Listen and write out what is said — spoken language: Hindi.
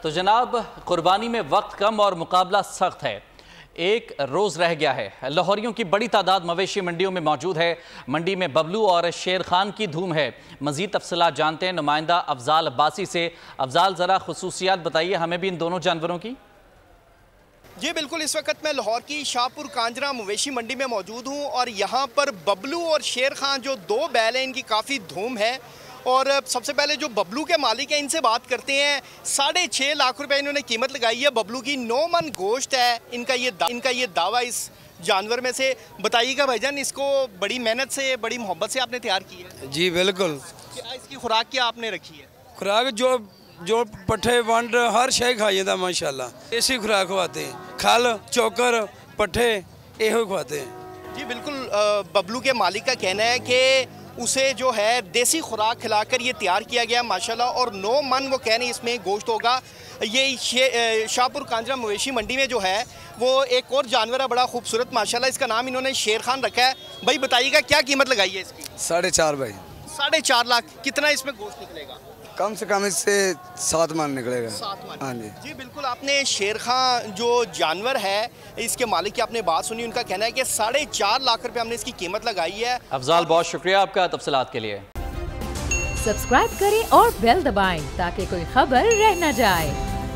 तो जनाब, कुर्बानी में वक्त कम और मुकाबला सख्त है। एक रोज़ रह गया है। लाहौरियों की बड़ी तादाद मवेशी मंडियों में मौजूद है। मंडी में बबलू और शेर खान की धूम है। मज़ीद तफसीलात जानते हैं नुमाइंदा अफजाल अब्बासी से। अफजाल, ज़रा खुसूसियात बताइए हमें भी इन दोनों जानवरों की। जी बिल्कुल, इस वक्त मैं लाहौर की शाहपुर कांजरा मवेशी मंडी में मौजूद हूँ और यहाँ पर बबलू और शेर खान जो दो बैल हैं, इनकी काफ़ी धूम है। और सबसे पहले जो बबलू के मालिक हैं इनसे बात करते हैं। 6.5 लाख रुपए इन्होंने कीमत लगाई है बबलू की। 9 मन गोश्त है इनका ये दावा इस जानवर में से। बताइएगा भाईजान, इसको बड़ी मेहनत से, बड़ी मोहब्बत से आपने तैयार की है? जी बिल्कुल। इसकी खुराक क्या आपने रखी है? खुराक जो पट्ठे वंड हर शय खाई जाता माशाल्लाह। ऐसी खुराक खवाते हैं, खल चोकर पट्ठे यही खवाते हैं। जी बिल्कुल, बबलू के मालिक का कहना है कि उसे जो है देसी खुराक खिलाकर ये तैयार किया गया माशाल्लाह। और 9 मन वो कह रहे हैं इसमें गोश्त होगा। ये शाहपुर कांजरा मवेशी मंडी में जो है वो एक और जानवर है बड़ा खूबसूरत माशाल्लाह। इसका नाम इन्होंने शेर खान रखा है। भाई बताइएगा क्या कीमत लगाई है इसकी? 4.5 भाई। 4.5 लाख। कितना इसमें गोश्त निकलेगा? कम से कम इससे 7 मन निकलेगा। 7 मन। हाँ जी। जी बिल्कुल, आपने शेर खान जो जानवर है इसके मालिक की आपने बात सुनी। उनका कहना है कि 4.5 लाख रुपए हमने इसकी कीमत लगाई है। अफजाल, बहुत शुक्रिया आपका तफसीलात के लिए। सब्सक्राइब करें और बेल दबाएं ताकि कोई खबर रह न जाए।